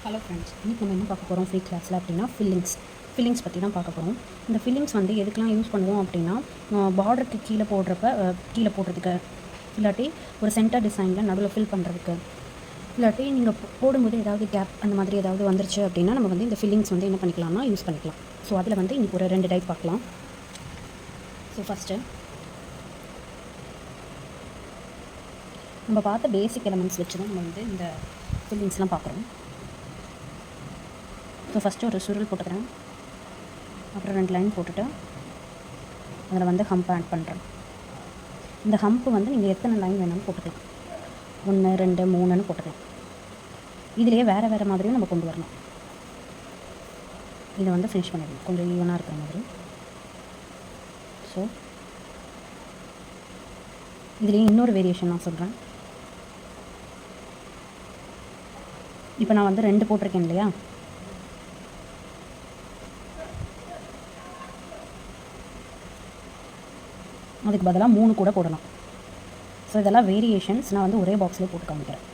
Hello friends, இன்றைக்கி நம்ம என்ன பார்க்க போகிறோம் ஃப்ரீ கிளாஸில் அப்படின்னா ஃபில்லிங்ஸ் பற்றி தான் பார்க்க போகிறோம். இந்த ஃபில்லிங்ஸ் வந்து எதுக்கெலாம் யூஸ் பண்ணுவோம் அப்படின்னா பார்டருக்கு கீழே போடுறதுக்கு, இல்லாட்டி ஒரு சென்டர் டிசைனில் நடுவில் ஃபில் பண்ணுறதுக்கு, இல்லாட்டி நீங்கள் போடும்போது ஏதாவது கேப் அந்த மாதிரி ஏதாவது வந்துருச்சு அப்படின்னா நம்ம வந்து இந்த ஃபில்லிங்ஸ் வந்து என்ன பண்ணிக்கலாம்னா யூஸ் பண்ணிக்கலாம். ஸோ அதில் வந்து இன்றைக்கி ஒரு 2 டைப் பார்க்கலாம். ஸோ ஃபஸ்ட்டு நம்ம பார்த்த பேசிக் எலமெண்ட்ஸ் வச்சு தான் நம்ம வந்து இந்த ஃபில்லிங்ஸ்லாம் பார்க்குறோம். ஸோ ஃபஸ்ட்டு ஒரு சுருள் போட்டுக்கிறேன், அப்புறம் 2 லைன் போட்டுட்டு அதில் வந்து ஹம்ப் ஆட் பண்ணுறேன். இந்த ஹம்ப்பு வந்து நீங்கள் எத்தனை லைன் வேணாலும் போட்டுக்கலாம், 1 2 3ன்னு போட்டுக்கலாம். இதிலேயே வேறு மாதிரியும் நம்ம கொண்டு வரணும். இதை வந்து ஃபினிஷ் பண்ணிடணும் கொஞ்சம் ஈவனாக இருக்கிற மாதிரி. ஸோ இதுலேயே இன்னொரு வேரியேஷன் நான் சொல்கிறேன். இப்போ நான் வந்து 2 போட்டிருக்கேன் இல்லையா, அதுக்கு பதிலாக 3 கூட போடலாம். ஸோ இதெல்லாம் வேரியேஷன்ஸ் நான் வந்து ஒரே பாக்ஸ்லேயே போட்டு காமிக்கிறேன்.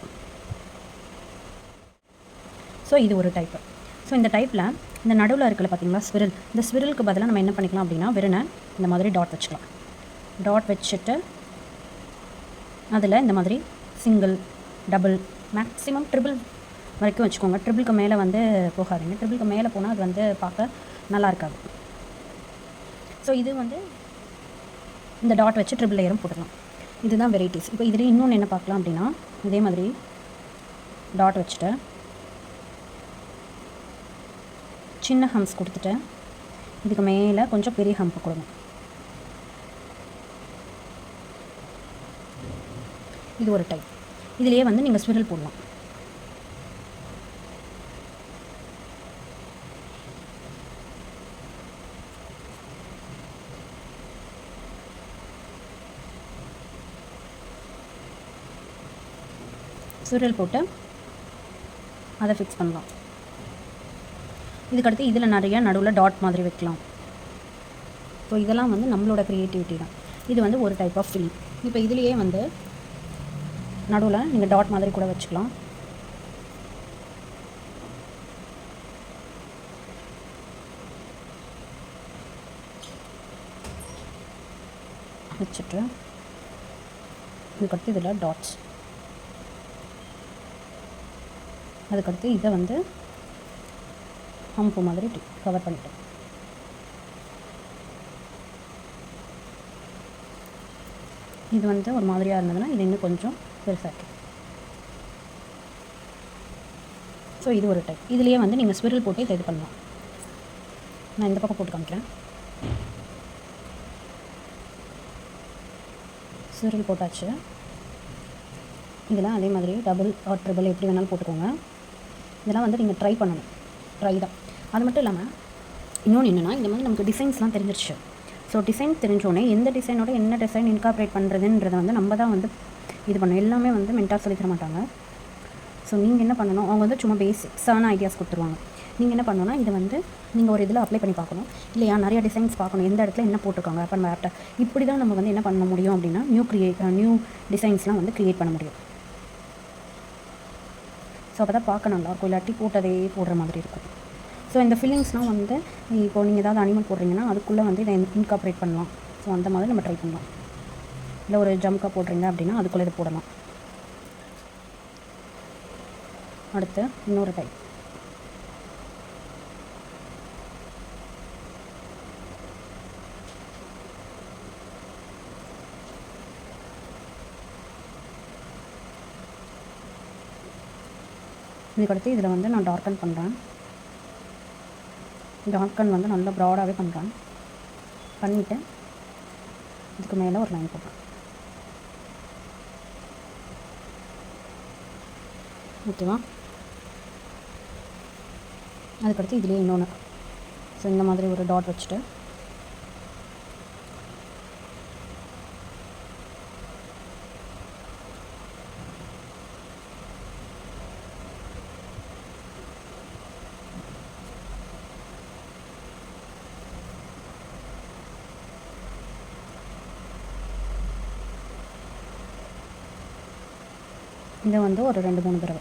ஸோ இது ஒரு டைப்பு. ஸோ இந்த டைப்பில் இந்த நடுவில் இருக்கல பார்த்தீங்களா ஸ்விரல், இந்த ஸ்விரலுக்கு பதிலாக நம்ம என்ன பண்ணிக்கலாம் அப்படின்னா வெறுனை இந்த மாதிரி டாட் வச்சுக்கலாம். டாட் வச்சுட்டு அதில் இந்த மாதிரி சிங்கிள், டபுள், மேக்ஸிமம் ட்ரிபிள் வரைக்கும் வச்சுக்கோங்க. ட்ரிபிளுக்கு மேலே வந்து போகாதீங்க. ட்ரிபிளுக்கு மேலே போனால் அது வந்து பார்க்க நல்லா இருக்காது. ஸோ இது வந்து இந்த டாட் வச்சு ட்ரிபிள் லேயரும் போட்டுக்கலாம். இதுதான் வெரைட்டிஸ். இப்போ இதில் இன்னொன்று என்ன பார்க்கலாம் அப்படின்னா, இதே மாதிரி டாட் வச்சுட்டு சின்ன ஹம்ப்ஸ் கொடுத்துட்டு இதுக்கு மேலே கொஞ்சம் பெரிய ஹம்ப் கொடுங்க. இது ஒரு டைப். இதிலேயே வந்து நீங்கள் ஸ்விரல் போடலாம். ஸ்விரல் போட்டு அதை ஃபிக்ஸ் பண்ணலாம். இதுக்கடுத்து இதில் நிறைய நடுவில் டாட் மாதிரி வைக்கலாம். ஸோ இதெல்லாம் வந்து நம்மளோட க்ரியேட்டிவிட்டி தான். இது வந்து ஒரு டைப் ஆஃப் ஃபில்லிங். இப்போ இதுலேயே வந்து நடுவில் நீங்கள் டாட் மாதிரி கூட வச்சுக்கலாம். வச்சுட்டு இதுக்கடுத்து இதில் டாட்ஸ், அதுக்கடுத்து இதை வந்து ஹம்ப்பு மாதிரி கவர் பண்ணிட்டேன். இது வந்து ஒரு மாதிரியாக இருந்ததுன்னா இது இன்னும் கொஞ்சம் பெருசாக. ஸோ இது ஒரு டைப். இதுலேயே வந்து நீங்கள் ஸ்விரல் போட்டு இதை இது பண்ணலாம். நான் இந்த பக்கம் போட்டு காமிக்கிறேன். ஸ்விரல் போட்டாச்சு. இதெல்லாம் அதே மாதிரி டபுள் ஆர் ட்ரிபிள் எப்படி வேணாலும் போட்டுக்கோங்க. இதெல்லாம் வந்து நீங்கள் ட்ரை பண்ணணும். ட்ரை தான். அது மட்டும் இல்லாமல் இன்னொன்று என்னென்னா, இந்த மாதிரி நமக்கு டிசைன்ஸ்லாம் தெரிஞ்சிருச்சு. ஸோ டிசைன் தெரிஞ்சோடனே எந்த டிசைனோட என்ன டிசைன் இன்கார்பரேட் பண்ணுறதுன்றதை வந்து நம்ம தான் வந்து இது பண்ணணும். எல்லாமே வந்து மென்டார் சொல்லி தர மாட்டாங்க. ஸோ நீங்கள் என்ன பண்ணணும், அவங்க வந்து சும்மா பேசிக்ஸான ஐடியாஸ் கொடுத்துருவாங்க. நீங்கள் என்ன பண்ணணும்னா இதை வந்து நீங்கள் ஒரு இதில் அப்ளை பண்ணி பார்க்கணும். இல்லையா, நிறைய டிசைன்ஸ் பார்க்கணும், எந்த இடத்துல என்ன போட்டிருக்காங்க. அப்போ நம்ம ஆப்டா இப்படி தான் நம்ம வந்து என்ன பண்ண முடியும் அப்படின்னா நியூ டிசைன்ஸ்லாம் வந்து க்ரியேட் பண்ண முடியும். ஸோ அப்போ தான் பார்க்க நல்லாயிருக்கும், இல்லாட்டி போட்டதே போடுற மாதிரி இருக்கும். ஸோ இந்த ஃபில்லிங்ஸ்லாம் வந்து இப்போது நீங்கள் ஏதாவது அனிமல் போடுறீங்கன்னா அதுக்குள்ளே வந்து இதை இன்கார்பரேட் பண்ணலாம். ஸோ அந்த மாதிரி நம்ம ட்ரை பண்ணலாம். இல்லை ஒரு ஜம்கா போடுறீங்க அப்படின்னா அதுக்குள்ளே இதை போடலாம். அடுத்து இன்னொரு டைப். இதுக்கடுத்து இதில் வந்து நான் டார்க்கன் பண்ணுறேன். டார்க்கன் வந்து நல்லா ப்ராடாகவே பண்ணுறேன். பண்ணிவிட்டு இதுக்கு மேலே ஒரு லைன் போடுறேன். ஓகேவா? அதுக்கடுத்து இதுலேயே இன்னொன்று. ஸோ இந்த மாதிரி ஒரு டாட் வச்சுட்டு இதை வந்து ஒரு 2 3 தடவை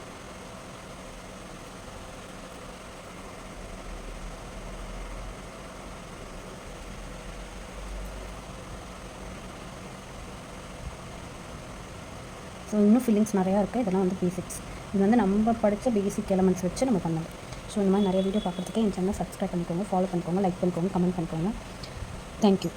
ஸோ இன்னும் ஃபீலிங்ஸ் நிறையா இருக்குது. இதெல்லாம் வந்து பேசிக்ஸ். இது வந்து நம்ம படித்த பேசிக் எலமெண்ட்ஸ் வச்சு நம்ம பண்ணது. ஸோ இந்த மாதிரி நிறைய வீடியோ பார்க்குறதுக்கு என் சேனலை சப்ஸ்கிரைப் பண்ணிக்கோங்க, ஃபாலோ பண்ணிக்கோங்க, லைக் பண்ணிக்கோங்க, கமெண்ட் பண்ணிக்கோங்க. தேங்க்யூ.